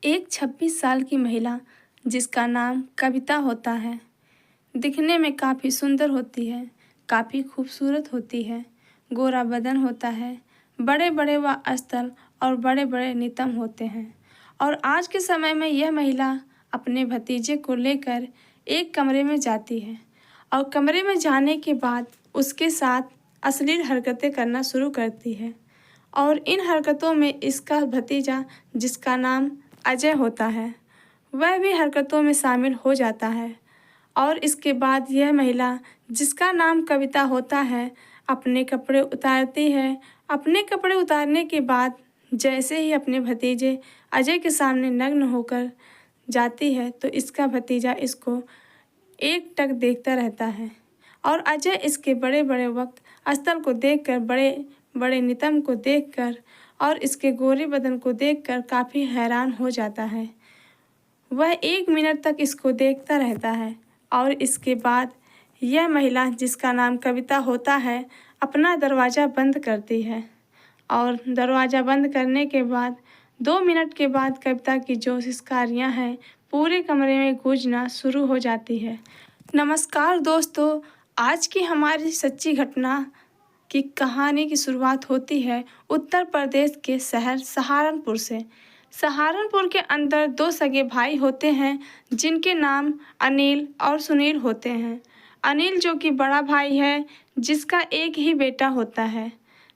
एक 26 साल की महिला जिसका नाम कविता होता है, दिखने में काफ़ी सुंदर होती है, काफ़ी खूबसूरत होती है, गोरा बदन होता है, बड़े बड़े वस्त्र और बड़े बड़े नितंब होते हैं। और आज के समय में यह महिला अपने भतीजे को लेकर एक कमरे में जाती है और कमरे में जाने के बाद उसके साथ अश्लील हरकतें करना शुरू करती है। और इन हरकतों में इसका भतीजा जिसका नाम अजय होता है, वह भी हरकतों में शामिल हो जाता है। और इसके बाद यह महिला जिसका नाम कविता होता है अपने कपड़े उतारती है। अपने कपड़े उतारने के बाद जैसे ही अपने भतीजे अजय के सामने नग्न होकर जाती है तो इसका भतीजा इसको एकटक देखता रहता है। और अजय इसके बड़े बड़े स्थल को देखकर, बड़े बड़े नितंब को देखकर और इसके गोरे बदन को देखकर काफ़ी हैरान हो जाता है। वह 1 मिनट तक इसको देखता रहता है और इसके बाद यह महिला जिसका नाम कविता होता है अपना दरवाज़ा बंद करती है। और दरवाज़ा बंद करने के बाद 2 मिनट के बाद कविता की जो सिसकारियाँ हैं पूरे कमरे में गूंजना शुरू हो जाती है। नमस्कार दोस्तों, आज की हमारी सच्ची घटना की कहानी की शुरुआत होती है उत्तर प्रदेश के शहर सहारनपुर से। सहारनपुर के अंदर 2 सगे भाई होते हैं जिनके नाम अनिल और सुनील होते हैं। अनिल जो कि बड़ा भाई है, जिसका एक ही बेटा होता है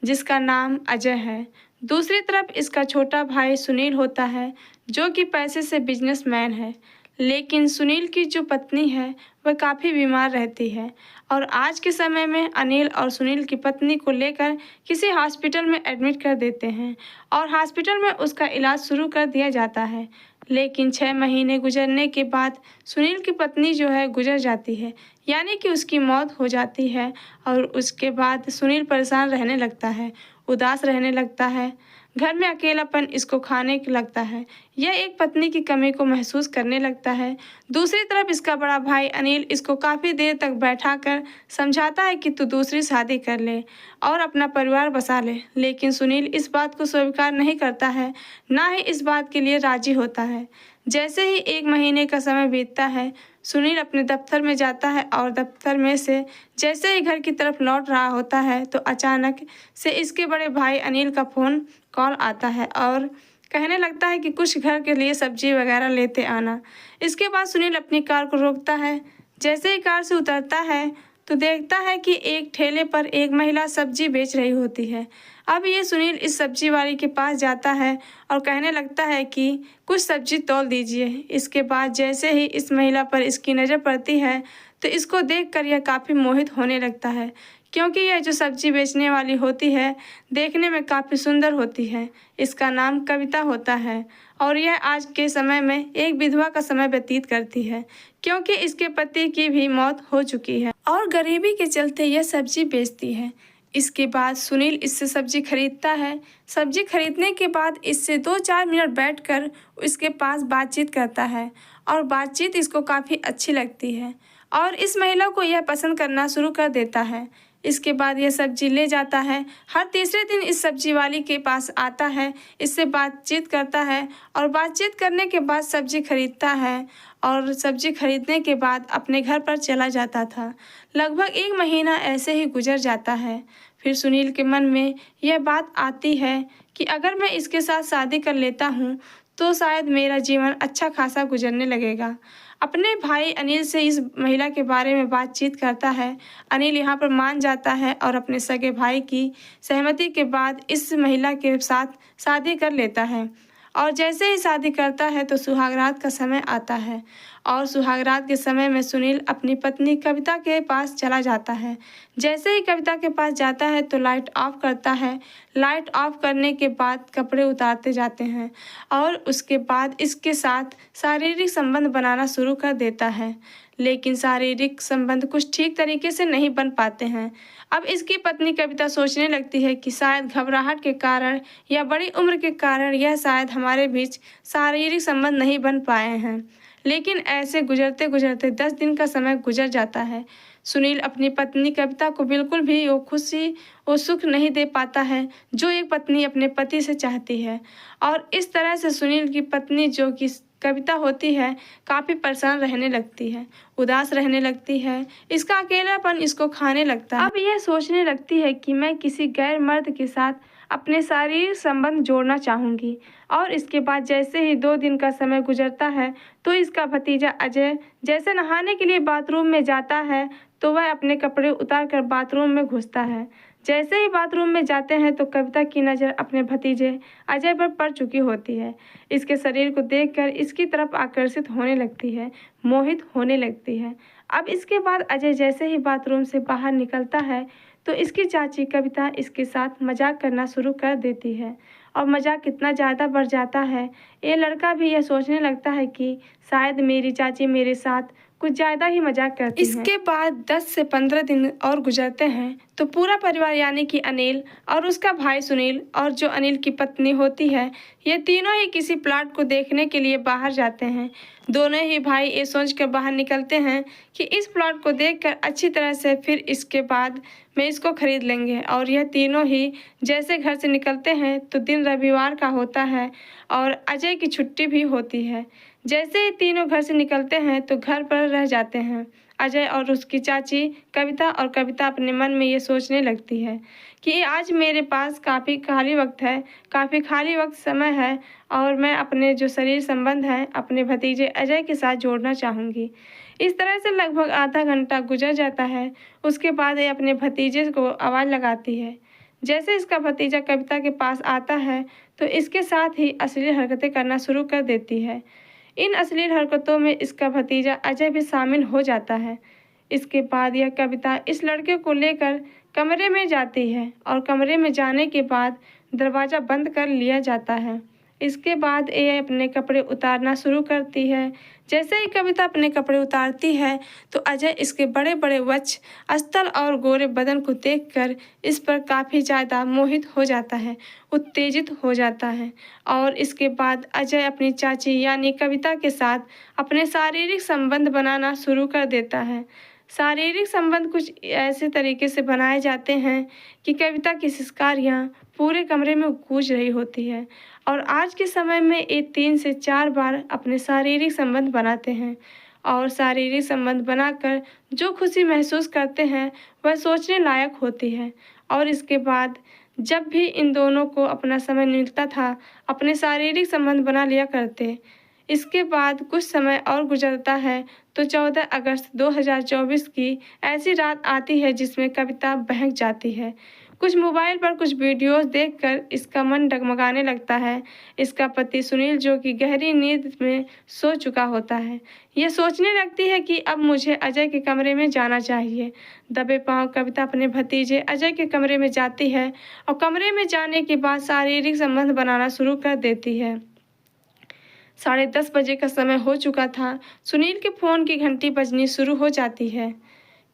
जिसका नाम अजय है। दूसरी तरफ इसका छोटा भाई सुनील होता है जो कि पैसे से बिजनेसमैन है। लेकिन सुनील की जो पत्नी है वह काफ़ी बीमार रहती है और आज के समय में अनिल और सुनील की पत्नी को लेकर किसी हॉस्पिटल में एडमिट कर देते हैं और हॉस्पिटल में उसका इलाज शुरू कर दिया जाता है। लेकिन 6 महीने गुजरने के बाद सुनील की पत्नी जो है गुजर जाती है, यानी कि उसकी मौत हो जाती है। और उसके बाद सुनील परेशान रहने लगता है, उदास रहने लगता है, घर में अकेलापन इसको खाने को लगता है। यह एक पत्नी की कमी को महसूस करने लगता है। दूसरी तरफ इसका बड़ा भाई अनिल इसको काफ़ी देर तक बैठाकर समझाता है कि तू दूसरी शादी कर ले और अपना परिवार बसा ले। लेकिन सुनील इस बात को स्वीकार नहीं करता है, ना ही इस बात के लिए राजी होता है। जैसे ही 1 महीने का समय बीतता है, सुनील अपने दफ्तर में जाता है और दफ्तर में से जैसे ही घर की तरफ लौट रहा होता है तो अचानक से इसके बड़े भाई अनिल का फ़ोन कॉल आता है और कहने लगता है कि कुछ घर के लिए सब्जी वगैरह लेते आना। इसके बाद सुनील अपनी कार को रोकता है। जैसे ही कार से उतरता है तो देखता है कि एक ठेले पर एक महिला सब्जी बेच रही होती है। अब ये सुनील इस सब्जी वाली के पास जाता है और कहने लगता है कि कुछ सब्जी तौल दीजिए। इसके बाद जैसे ही इस महिला पर इसकी नज़र पड़ती है तो इसको देखकर यह काफ़ी मोहित होने लगता है, क्योंकि यह जो सब्जी बेचने वाली होती है देखने में काफ़ी सुंदर होती है। इसका नाम कविता होता है और यह आज के समय में एक विधवा का समय व्यतीत करती है, क्योंकि इसके पति की भी मौत हो चुकी है और गरीबी के चलते यह सब्जी बेचती है। इसके बाद सुनील इससे सब्जी खरीदता है। सब्जी खरीदने के बाद इससे 2-4 मिनट बैठकर इसके पास बातचीत करता है और बातचीत इसको काफ़ी अच्छी लगती है और इस महिला को यह पसंद करना शुरू कर देता है। इसके बाद यह सब्जी ले जाता है। हर तीसरे दिन इस सब्जी वाली के पास आता है, इससे बातचीत करता है और बातचीत करने के बाद सब्जी खरीदता है और सब्जी खरीदने के बाद अपने घर पर चला जाता था। लगभग 1 महीना ऐसे ही गुजर जाता है। फिर सुनील के मन में यह बात आती है कि अगर मैं इसके साथ शादी कर लेता हूँ तो शायद मेरा जीवन अच्छा खासा गुजरने लगेगा। अपने भाई अनिल से इस महिला के बारे में बातचीत करता है। अनिल यहाँ पर मान जाता है और अपने सगे भाई की सहमति के बाद इस महिला के साथ शादी कर लेता है। और जैसे ही शादी करता है तो सुहागरात का समय आता है और सुहागरात के समय में सुनील अपनी पत्नी कविता के पास चला जाता है। जैसे ही कविता के पास जाता है तो लाइट ऑफ करता है। लाइट ऑफ करने के बाद कपड़े उतारते जाते हैं और उसके बाद इसके साथ शारीरिक संबंध बनाना शुरू कर देता है। लेकिन शारीरिक संबंध कुछ ठीक तरीके से नहीं बन पाते हैं। अब इसकी पत्नी कविता सोचने लगती है कि शायद घबराहट के कारण या बड़ी उम्र के कारण यह शायद हमारे बीच शारीरिक संबंध नहीं बन पाए हैं। लेकिन ऐसे गुजरते गुजरते 10 दिन का समय गुजर जाता है। सुनील अपनी पत्नी कविता को बिल्कुल भी वो खुशी वो सुख नहीं दे पाता है जो एक पत्नी अपने पति से चाहती है। और इस तरह से सुनील की पत्नी जो कि कविता होती है काफ़ी परेशान रहने लगती है, उदास रहने लगती है। इसका अकेलापन इसको खाने लगता है। अब यह सोचने लगती है कि मैं किसी गैर मर्द के साथ अपने शारीरिक संबंध जोड़ना चाहूँगी। और इसके बाद जैसे ही 2 दिन का समय गुजरता है तो इसका भतीजा अजय जैसे नहाने के लिए बाथरूम में जाता है तो वह अपने कपड़े उतार कर बाथरूम में घुसता है। जैसे ही बाथरूम में जाते हैं तो कविता की नज़र अपने भतीजे अजय पर पड़ चुकी होती है। इसके शरीर को देखकर इसकी तरफ आकर्षित होने लगती है, मोहित होने लगती है। अब इसके बाद अजय जैसे ही बाथरूम से बाहर निकलता है तो इसकी चाची कविता इसके साथ मजाक करना शुरू कर देती है। और मजाक कितना ज़्यादा बढ़ जाता है, ये लड़का भी यह सोचने लगता है कि शायद मेरी चाची मेरे साथ कुछ ज़्यादा ही मजाक करती है। इसके बाद 10 से 15 दिन और गुजरते हैं तो पूरा परिवार यानी कि अनिल और उसका भाई सुनील और जो अनिल की पत्नी होती है, ये तीनों ही किसी प्लाट को देखने के लिए बाहर जाते हैं। दोनों ही भाई ये सोचकर बाहर निकलते हैं कि इस प्लॉट को देखकर अच्छी तरह से फिर इसके बाद में इसको खरीद लेंगे। और यह तीनों ही जैसे घर से निकलते हैं तो दिन रविवार का होता है और अजय की छुट्टी भी होती है। जैसे ही तीनों घर से निकलते हैं तो घर पर रह जाते हैं अजय और उसकी चाची कविता। और कविता अपने मन में ये सोचने लगती है कि आज मेरे पास काफ़ी खाली वक्त है, काफ़ी खाली वक्त समय है और मैं अपने जो शरीर संबंध है अपने भतीजे अजय के साथ जोड़ना चाहूँगी। इस तरह से लगभग आधा घंटा गुजर जाता है। उसके बाद ये अपने भतीजे को आवाज़ लगाती है। जैसे इसका भतीजा कविता के पास आता है तो इसके साथ ही अश्लील हरकतें करना शुरू कर देती है। इन अश्लील हरकतों में इसका भतीजा अजय भी शामिल हो जाता है। इसके बाद यह कविता इस लड़के को लेकर कमरे में जाती है और कमरे में जाने के बाद दरवाज़ा बंद कर लिया जाता है। इसके बाद ये अपने कपड़े उतारना शुरू करती है। जैसे ही कविता अपने कपड़े उतारती है तो अजय इसके बड़े बड़े वक्ष, अस्तर और गोरे बदन को देखकर इस पर काफ़ी ज़्यादा मोहित हो जाता है, उत्तेजित हो जाता है। और इसके बाद अजय अपनी चाची यानी कविता के साथ अपने शारीरिक संबंध बनाना शुरू कर देता है। शारीरिक संबंध कुछ ऐसे तरीके से बनाए जाते हैं कि कविता की सिसकारियाँ पूरे कमरे में गूंज रही होती है। और आज के समय में ये 3 से 4 बार अपने शारीरिक संबंध बनाते हैं। और शारीरिक संबंध बनाकर जो खुशी महसूस करते हैं वह सोचने लायक होती है। और इसके बाद जब भी इन दोनों को अपना समय मिलता था अपने शारीरिक संबंध बना लिया करते। इसके बाद कुछ समय और गुजरता है तो 14 अगस्त 2024 की ऐसी रात आती है जिसमें कविता बहक जाती है। कुछ मोबाइल पर कुछ वीडियोस देखकर इसका मन डगमगाने लगता है। इसका पति सुनील जो कि गहरी नींद में सो चुका होता है, यह सोचने लगती है कि अब मुझे अजय के कमरे में जाना चाहिए। दबे पांव कविता अपने भतीजे अजय के कमरे में जाती है और कमरे में जाने के बाद शारीरिक संबंध बनाना शुरू कर देती है। 10:30 बजे का समय हो चुका था। सुनील के फ़ोन की घंटी बजनी शुरू हो जाती है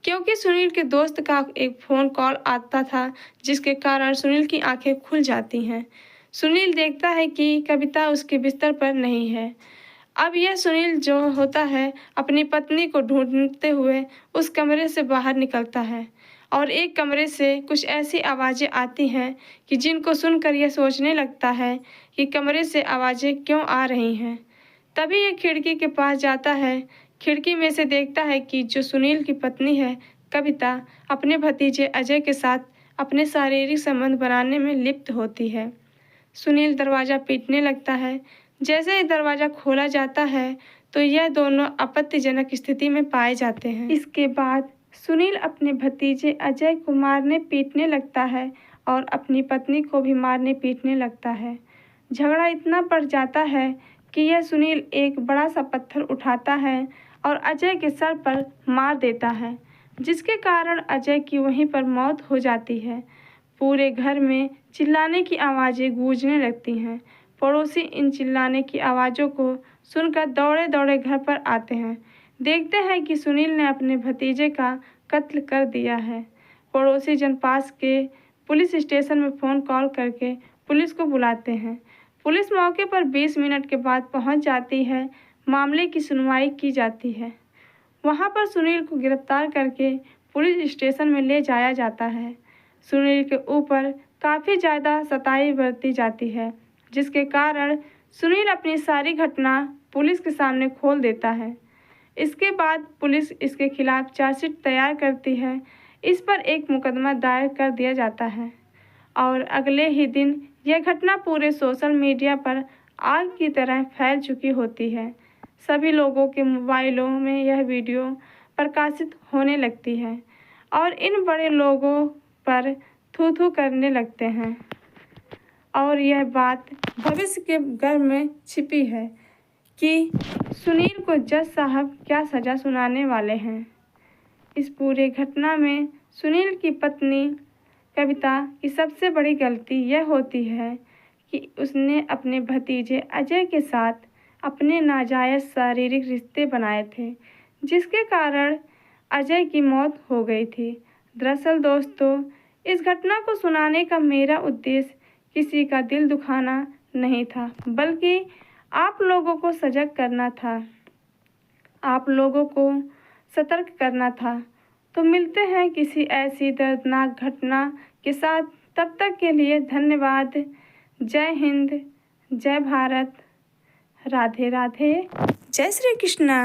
क्योंकि सुनील के दोस्त का एक फ़ोन कॉल आता था जिसके कारण सुनील की आंखें खुल जाती हैं। सुनील देखता है कि कविता उसके बिस्तर पर नहीं है। अब यह सुनील जो होता है अपनी पत्नी को ढूंढते हुए उस कमरे से बाहर निकलता है और एक कमरे से कुछ ऐसी आवाज़ें आती हैं कि जिनको सुनकर यह सोचने लगता है कि कमरे से आवाज़ें क्यों आ रही हैं। तभी यह खिड़की के पास जाता है। खिड़की में से देखता है कि जो सुनील की पत्नी है कविता अपने भतीजे अजय के साथ अपने शारीरिक संबंध बनाने में लिप्त होती है। सुनील दरवाज़ा पीटने लगता है। जैसे ही दरवाज़ा खोला जाता है तो यह दोनों आपत्तिजनक स्थिति में पाए जाते हैं। इसके बाद सुनील अपने भतीजे अजय को मारने पीटने लगता है और अपनी पत्नी को भी मारने पीटने लगता है। झगड़ा इतना बढ़ जाता है कि यह सुनील एक बड़ा सा पत्थर उठाता है और अजय के सर पर मार देता है, जिसके कारण अजय की वहीं पर मौत हो जाती है। पूरे घर में चिल्लाने की आवाज़ें गूंजने लगती हैं। पड़ोसी इन चिल्लाने की आवाज़ों को सुनकर दौड़े दौड़े घर पर आते हैं। देखते हैं कि सुनील ने अपने भतीजे का कत्ल कर दिया है। पड़ोसी जन पास के पुलिस स्टेशन में फ़ोन कॉल करके पुलिस को बुलाते हैं। पुलिस मौके पर 20 मिनट के बाद पहुंच जाती है, मामले की सुनवाई की जाती है। वहाँ पर सुनील को गिरफ्तार करके पुलिस स्टेशन में ले जाया जाता है। सुनील के ऊपर काफ़ी ज़्यादा सताई बरती जाती है, जिसके कारण सुनील अपनी सारी घटना पुलिस के सामने खोल देता है। इसके बाद पुलिस इसके खिलाफ चार्जशीट तैयार करती है। इस पर एक मुकदमा दायर कर दिया जाता है और अगले ही दिन यह घटना पूरे सोशल मीडिया पर आग की तरह फैल चुकी होती है। सभी लोगों के मोबाइलों में यह वीडियो प्रकाशित होने लगती है और इन बड़े लोगों पर थू थू करने लगते हैं और यह बात भविष्य के घर में छिपी है कि सुनील को जज साहब क्या सज़ा सुनाने वाले हैं। इस पूरे घटना में सुनील की पत्नी कविता की सबसे बड़ी गलती यह होती है कि उसने अपने भतीजे अजय के साथ अपने नाजायज़ शारीरिक रिश्ते बनाए थे, जिसके कारण अजय की मौत हो गई थी। दरअसल दोस्तों, इस घटना को सुनाने का मेरा उद्देश्य किसी का दिल दुखाना नहीं था, बल्कि आप लोगों को सजग करना था, आप लोगों को सतर्क करना था। तो मिलते हैं किसी ऐसी दर्दनाक घटना के साथ। तब तक के लिए धन्यवाद। जय हिंद, जय भारत, राधे राधे, जय श्री कृष्णा।